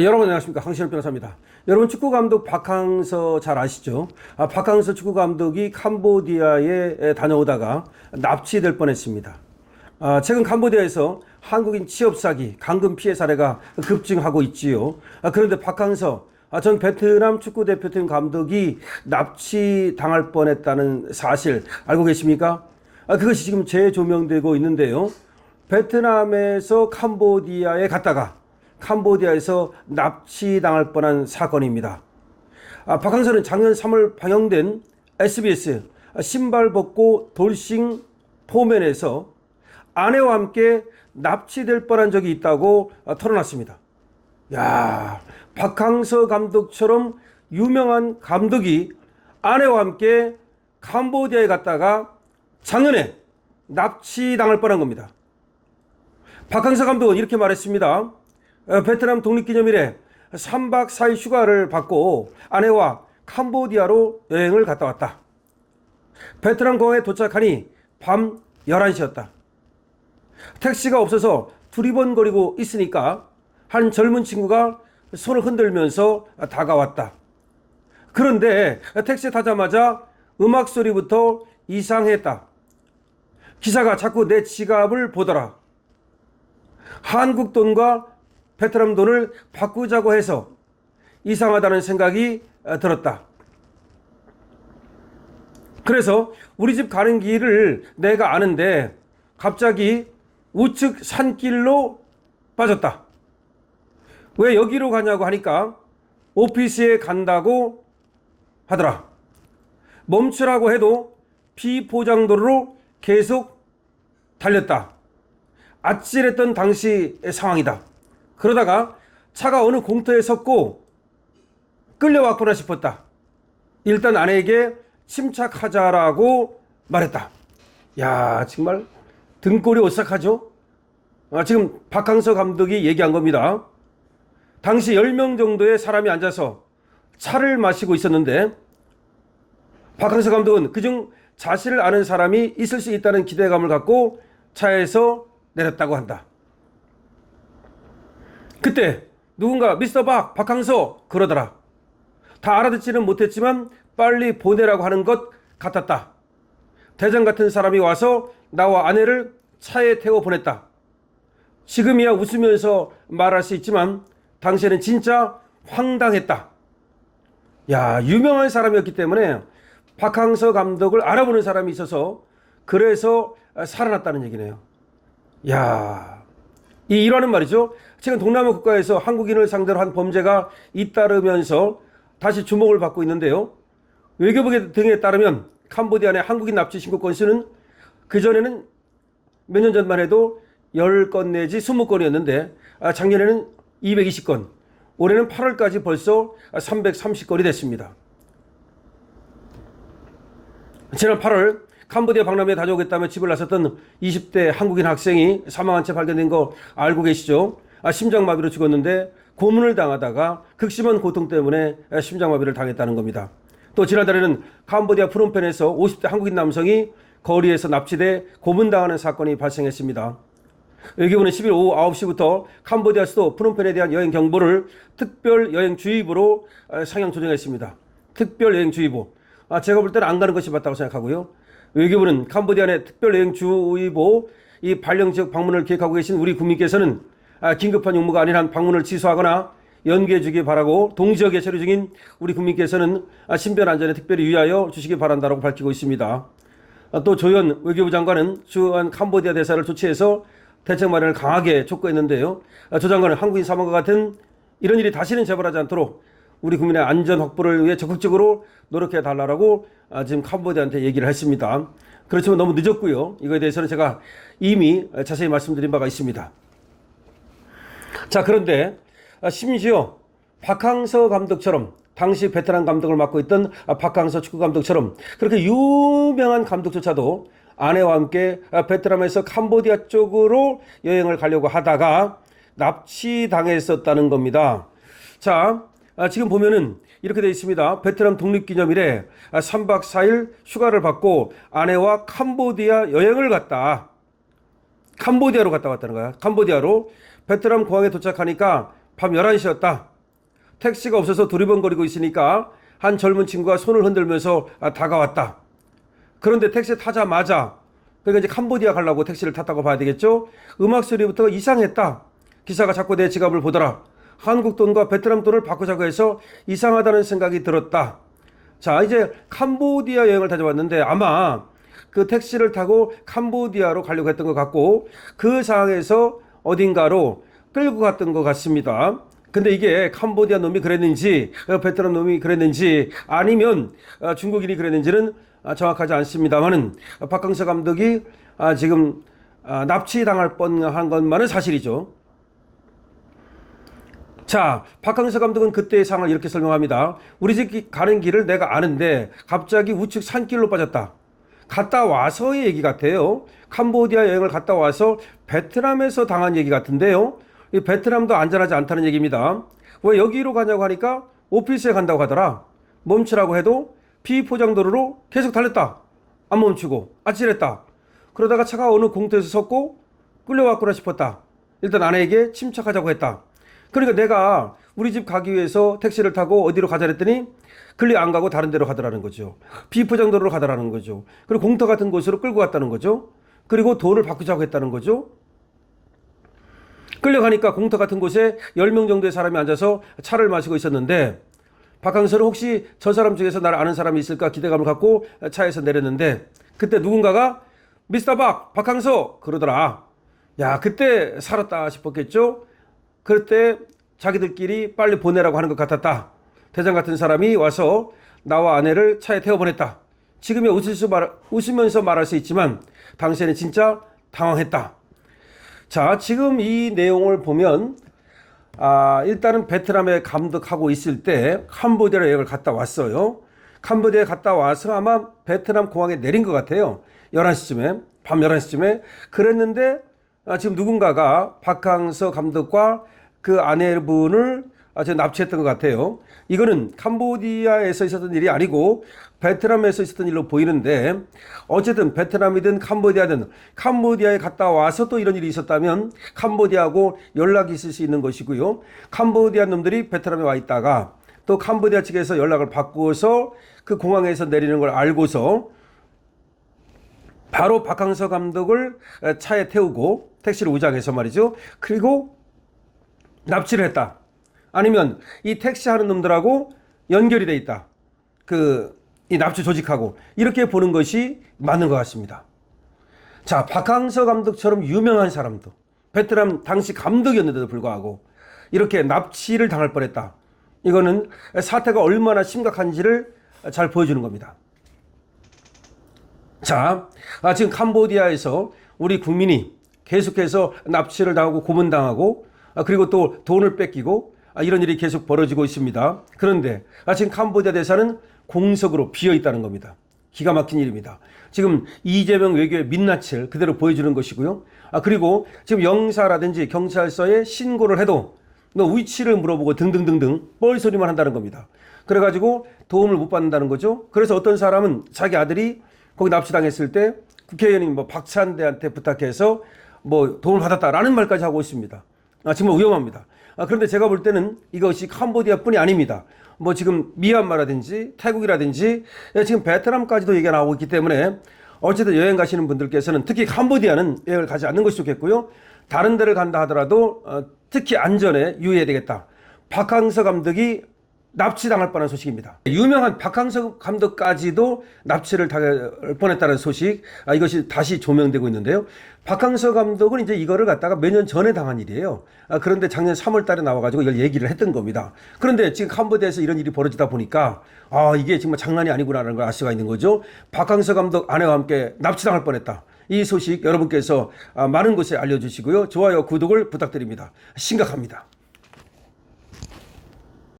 여러분 안녕하십니까, 황신영 변호사입니다. 여러분, 축구 감독 박항서 잘 아시죠? 박항서 축구 감독이 캄보디아에 다녀오다가 납치될 뻔했습니다. 최근 캄보디아에서 한국인 취업 사기, 강금 피해 사례가 급증하고 있지요. 그런데 박항서 전 베트남 축구 대표팀 감독이 납치당할 뻔했다는 사실 알고 계십니까? 그것이 지금 재조명되고 있는데요. 베트남에서 캄보디아에 갔다가 캄보디아에서 납치당할 뻔한 사건입니다. 박항서는 작년 3월 방영된 SBS 신발 벗고 돌싱 포맨에서 아내와 함께 납치될 뻔한 적이 있다고 털어놨습니다. 야, 박항서 감독처럼 유명한 감독이 아내와 함께 캄보디아에 갔다가 작년에 납치당할 뻔한 겁니다. 박항서 감독은 이렇게 말했습니다. 베트남 독립기념일에 3박 4일 휴가를 받고 아내와 캄보디아로 여행을 갔다 왔다. 베트남 공항에 도착하니 밤 11시였다. 택시가 없어서 두리번거리고 있으니까 한 젊은 친구가 손을 흔들면서 다가왔다. 그런데 택시에 타자마자 음악 소리부터 이상했다. 기사가 자꾸 내 지갑을 보더라. 한국 돈과 베트남 돈을 바꾸자고 해서 이상하다는 생각이 들었다. 그래서 우리 집 가는 길을 내가 아는데 갑자기 우측 산길로 빠졌다. 왜 여기로 가냐고 하니까 오피스에 간다고 하더라. 멈추라고 해도 비포장도로로 계속 달렸다. 아찔했던 당시의 상황이다. 그러다가 차가 어느 공터에 섰고 끌려왔구나 싶었다. 일단 아내에게 침착하자라고 말했다. 야, 정말 등골이 오싹하죠? 지금 박항서 감독이 얘기한 겁니다. 당시 10명 정도의 사람이 앉아서 차를 마시고 있었는데 박항서 감독은 그중 자신을 아는 사람이 있을 수 있다는 기대감을 갖고 차에서 내렸다고 한다. 그때 누군가 미스터 박항서 그러더라. 다 알아듣지는 못했지만 빨리 보내라고 하는 것 같았다. 대장 같은 사람이 와서 나와 아내를 차에 태워 보냈다. 지금이야 웃으면서 말할 수 있지만 당시에는 진짜 황당했다. 야, 유명한 사람이었기 때문에 박항서 감독을 알아보는 사람이 있어서 그래서 살아났다는 얘기네요. 야, 이 일화는 말이죠. 최근 동남아 국가에서 한국인을 상대로 한 범죄가 잇따르면서 다시 주목을 받고 있는데요. 외교부 등에 따르면 캄보디아 내 한국인 납치 신고 건수는 그전에는 몇 년 전만 해도 10건 내지 20건이었는데 작년에는 220건, 올해는 8월까지 벌써 330건이 됐습니다. 지난 8월 캄보디아 박람회에 다녀오겠다며 집을 나섰던 20대 한국인 학생이 사망한 채 발견된 거 알고 계시죠? 심장마비로 죽었는데 고문을 당하다가 극심한 고통 때문에 심장마비를 당했다는 겁니다. 또 지난달에는 캄보디아 프놈펜에서 50대 한국인 남성이 거리에서 납치돼 고문당하는 사건이 발생했습니다. 외교부는 10일 오후 9시부터 캄보디아 수도 프놈펜에 대한 여행 경보를 특별 여행주의보로 상향 조정했습니다. 특별 여행주의보. 제가 볼 때는 안 가는 것이 맞다고 생각하고요. 외교부는 캄보디아 내 특별여행주의보 이 발령 지역 방문을 계획하고 계신 우리 국민께서는 긴급한 용무가 아닌 한 방문을 취소하거나 연기해 주기 바라고 동지역에 체류 중인 우리 국민께서는 신변 안전에 특별히 유의하여 주시기 바란다고 밝히고 있습니다. 또 조현 외교부 장관은 주한 캄보디아 대사를 조치해서 대책 마련을 강하게 촉구했는데요. 조 장관은 한국인 사망과 같은 이런 일이 다시는 재발하지 않도록 우리 국민의 안전 확보를 위해 적극적으로 노력해 달라고 지금 캄보디아한테 얘기를 했습니다. 그렇지만 너무 늦었고요. 이거에 대해서는 제가 이미 자세히 말씀드린 바가 있습니다. 자, 그런데 심지어 박항서 감독처럼 당시 베테랑 감독을 맡고 있던 박항서 축구 감독처럼 그렇게 유명한 감독조차도 아내와 함께 베트남에서 캄보디아 쪽으로 여행을 가려고 하다가 납치당했었다는 겁니다. 자, 지금 보면은 이렇게 되어 있습니다. 베트남 독립기념일에 3박 4일 휴가를 받고 아내와 캄보디아 여행을 갔다. 캄보디아로 갔다 왔다는 거야. 캄보디아로 베트남 공항에 도착하니까 밤 11시였다. 택시가 없어서 두리번거리고 있으니까 한 젊은 친구가 손을 흔들면서 다가왔다. 그런데 택시 타자마자, 그러니까 이제 캄보디아 가려고 택시를 탔다고 봐야 되겠죠. 음악 소리부터 이상했다. 기사가 자꾸 내 지갑을 보더라. 한국 돈과 베트남 돈을 바꾸자고 해서 이상하다는 생각이 들었다. 자, 이제 캄보디아 여행을 다녀왔는데 아마 그 택시를 타고 캄보디아로 가려고 했던 것 같고 그 상황에서 어딘가로 끌고 갔던 것 같습니다. 근데 이게 캄보디아 놈이 그랬는지 베트남 놈이 그랬는지 아니면 중국인이 그랬는지는 정확하지 않습니다만은 박항서 감독이 지금 납치당할 뻔한 것만은 사실이죠. 자, 박항서 감독은 그때의 상황을 이렇게 설명합니다. 우리 집 가는 길을 내가 아는데 갑자기 우측 산길로 빠졌다. 갔다 와서의 얘기 같아요. 캄보디아 여행을 갔다 와서 베트남에서 당한 얘기 같은데요. 이 베트남도 안전하지 않다는 얘기입니다. 왜 여기로 가냐고 하니까 오피스에 간다고 하더라. 멈추라고 해도 비포장도로로 계속 달렸다. 안 멈추고 아찔했다. 그러다가 차가 어느 공터에서 섰고 끌려왔구나 싶었다. 일단 아내에게 침착하자고 했다. 그러니까 내가 우리 집 가기 위해서 택시를 타고 어디로 가자 했더니 글리 안 가고 다른 데로 가더라는 거죠. 비포장도로로 가더라는 거죠. 그리고 공터 같은 곳으로 끌고 갔다는 거죠. 그리고 돈을 바꾸자고 했다는 거죠. 끌려가니까 공터 같은 곳에 10명 정도의 사람이 앉아서 차를 마시고 있었는데 박항서는 혹시 저 사람 중에서 나를 아는 사람이 있을까 기대감을 갖고 차에서 내렸는데 그때 누군가가 미스터 박항서 그러더라. 야, 그때 살았다 싶었겠죠. 그때 자기들끼리 빨리 보내라고 하는 것 같았다. 대장 같은 사람이 와서 나와 아내를 차에 태워보냈다. 지금이야 웃으면서 말할 수 있지만 당시에는 진짜 당황했다. 자, 지금 이 내용을 보면 일단은 베트남에 감독하고 있을 때 캄보디아 여행을 갔다 왔어요. 캄보디아에 갔다 와서 아마 베트남 공항에 내린 것 같아요. 11시쯤에, 밤 11시쯤에. 그랬는데 지금 누군가가 박항서 감독과 그 아내분을 납치했던 것 같아요. 이거는 캄보디아에서 있었던 일이 아니고 베트남에서 있었던 일로 보이는데 어쨌든 베트남이든 캄보디아든 캄보디아에 갔다 와서 또 이런 일이 있었다면 캄보디아하고 연락이 있을 수 있는 것이고요. 캄보디아 놈들이 베트남에 와 있다가 또 캄보디아 측에서 연락을 받고서 그 공항에서 내리는 걸 알고서 바로 박항서 감독을 차에 태우고 택시를 우장해서 말이죠. 그리고 납치를 했다. 아니면 이 택시 하는 놈들하고 연결이 돼 있다. 이 납치 조직하고 이렇게 보는 것이 맞는 것 같습니다. 자, 박항서 감독처럼 유명한 사람도 베트남 당시 감독이었는데도 불구하고 이렇게 납치를 당할 뻔했다. 이거는 사태가 얼마나 심각한지를 잘 보여주는 겁니다. 자, 지금 캄보디아에서 우리 국민이 계속해서 납치를 당하고 고문당하고 그리고 또 돈을 뺏기고 이런 일이 계속 벌어지고 있습니다. 그런데 지금 캄보디아 대사는 공석으로 비어 있다는 겁니다. 기가 막힌 일입니다. 지금 이재명 외교의 민낯을 그대로 보여주는 것이고요. 그리고 지금 영사라든지 경찰서에 신고를 해도 너 위치를 물어보고 등등등등 뻘소리만 한다는 겁니다. 그래가지고 도움을 못 받는다는 거죠. 그래서 어떤 사람은 자기 아들이 거기 납치당했을 때 국회의원인 박찬대한테 부탁해서 도움을 받았다라는 말까지 하고 있습니다. 정말 위험합니다. 그런데 제가 볼 때는 이것이 캄보디아뿐이 아닙니다. 지금 미얀마라든지 태국이라든지 지금 베트남까지도 얘기가 나오고 있기 때문에 어쨌든 여행 가시는 분들께서는 특히 캄보디아는 여행을 가지 않는 것이 좋겠고요. 다른 데를 간다 하더라도 특히 안전에 유의해야 되겠다. 박항서 감독이 납치당할 뻔한 소식입니다. 유명한 박항서 감독까지도 납치를 당할 뻔했다는 소식, 이것이 다시 조명되고 있는데요. 박항서 감독은 이제 이거를 갖다가 몇 년 전에 당한 일이에요. 그런데 작년 3월 달에 나와가지고 이걸 얘기를 했던 겁니다. 그런데 지금 캄보디아에서 이런 일이 벌어지다 보니까 이게 정말 장난이 아니구나라는 걸 알 수가 있는 거죠. 박항서 감독 아내와 함께 납치당할 뻔했다. 이 소식 여러분께서 많은 곳에 알려주시고요. 좋아요, 구독을 부탁드립니다. 심각합니다.